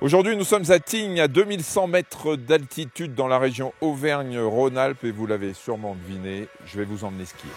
Aujourd'hui, nous sommes à Tignes, à 2100 mètres d'altitude dans la région Auvergne-Rhône-Alpes et vous l'avez sûrement deviné, je vais vous emmener skier.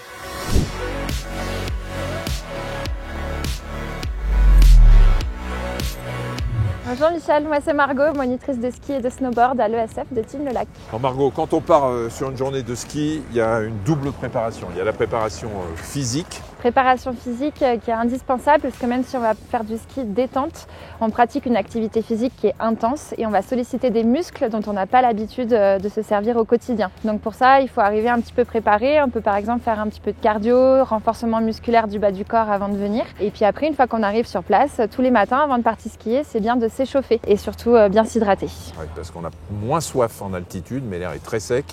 Bonjour Michel, moi c'est Margot, monitrice de ski et de snowboard à l'ESF de Tignes-le-Lac. Alors Margot, quand on part sur une journée de ski, il y a une double préparation. Il y a la préparation physique. Préparation physique qui est indispensable parce que même si on va faire du ski détente, on pratique une activité physique qui est intense et on va solliciter des muscles dont on n'a pas l'habitude de se servir au quotidien. Donc pour ça, il faut arriver un petit peu préparé. On peut par exemple faire un petit peu de cardio, renforcement musculaire du bas du corps avant de venir. Et puis après, une fois qu'on arrive sur place, tous les matins avant de partir skier, c'est bien de s'échauffer et surtout bien s'hydrater. Ouais, parce qu'on a moins soif en altitude, mais l'air est très sec.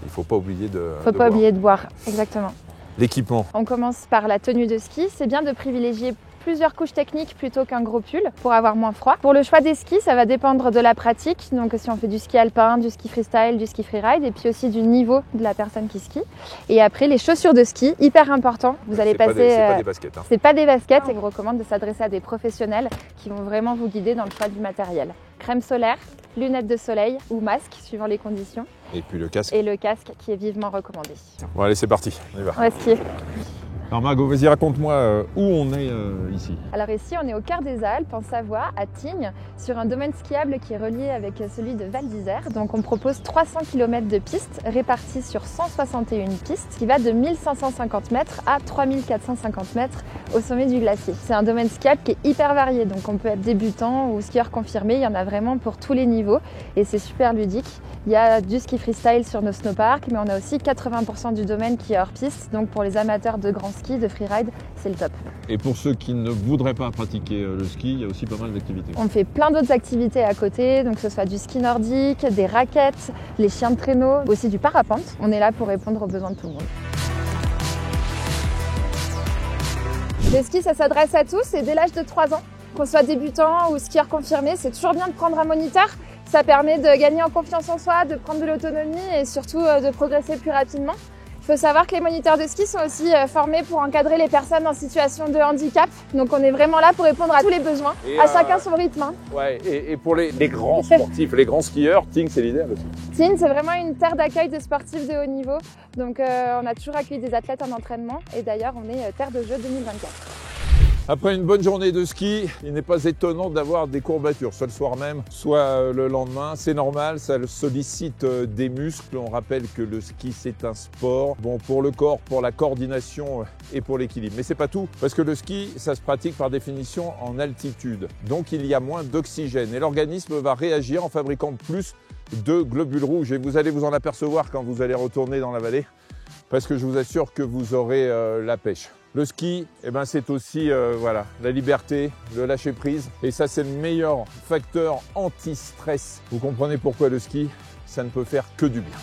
Il ne faut pas oublier de oublier de boire, exactement. L'équipement. On commence par la tenue de ski. C'est bien de privilégier plusieurs couches techniques plutôt qu'un gros pull pour avoir moins froid. Pour le choix des skis, ça va dépendre de la pratique. Donc si on fait du ski alpin, du ski freestyle, du ski freeride et puis aussi du niveau de la personne qui skie. Et après, les chaussures de ski, hyper important. Vous allez passer. C'est pas des baskets. C'est pas des baskets et je vous recommande de s'adresser à des professionnels qui vont vraiment vous guider dans le choix du matériel. Crème solaire, lunettes de soleil ou masque suivant les conditions. Et puis le casque. Et le casque qui est vivement recommandé. Bon allez, c'est parti, on y va. On va skier. Alors Margot, vas-y, raconte-moi où on est ici. Alors ici, on est au cœur des Alpes, en Savoie, à Tignes, sur un domaine skiable qui est relié avec celui de Val d'Isère. Donc on propose 300 km de pistes réparties sur 161 pistes, qui va de 1550 mètres à 3450 mètres au sommet du glacier. C'est un domaine skiable qui est hyper varié, donc on peut être débutant ou skieur confirmé, il y en a vraiment pour tous les niveaux et c'est super ludique. Il y a du ski freestyle sur nos snowparks, mais on a aussi 80% du domaine qui est hors piste, donc pour les amateurs de grand ski, de freeride, c'est le top. Et pour ceux qui ne voudraient pas pratiquer le ski, il y a aussi pas mal d'activités. On fait plein d'autres activités à côté, donc que ce soit du ski nordique, des raquettes, les chiens de traîneau, aussi du parapente. On est là pour répondre aux besoins de tout le monde. Le ski, ça s'adresse à tous et dès l'âge de 3 ans. Qu'on soit débutant ou skieur confirmé, c'est toujours bien de prendre un moniteur. Ça permet de gagner en confiance en soi, de prendre de l'autonomie et surtout de progresser plus rapidement. Il faut savoir que les moniteurs de ski sont aussi formés pour encadrer les personnes en situation de handicap. Donc on est vraiment là pour répondre à tous les besoins, à chacun son rythme. Hein. Ouais, et pour les grands sportifs, les grands skieurs, Tignes c'est l'idéal aussi. Tignes, c'est vraiment une terre d'accueil de sportifs de haut niveau. Donc on a toujours accueilli des athlètes en entraînement et d'ailleurs on est terre de jeu 2024. Après une bonne journée de ski, il n'est pas étonnant d'avoir des courbatures, soit le soir même, soit le lendemain. C'est normal, ça sollicite des muscles. On rappelle que le ski, c'est un sport bon pour le corps, pour la coordination et pour l'équilibre. Mais c'est pas tout, parce que le ski, ça se pratique par définition en altitude. Donc il y a moins d'oxygène et l'organisme va réagir en fabriquant plus de globules rouges. Et vous allez vous en apercevoir quand vous allez retourner dans la vallée, parce que je vous assure que vous aurez la pêche. Le ski, eh ben, c'est aussi la liberté, le lâcher prise. Et ça, c'est le meilleur facteur anti-stress. Vous comprenez pourquoi le ski, ça ne peut faire que du bien.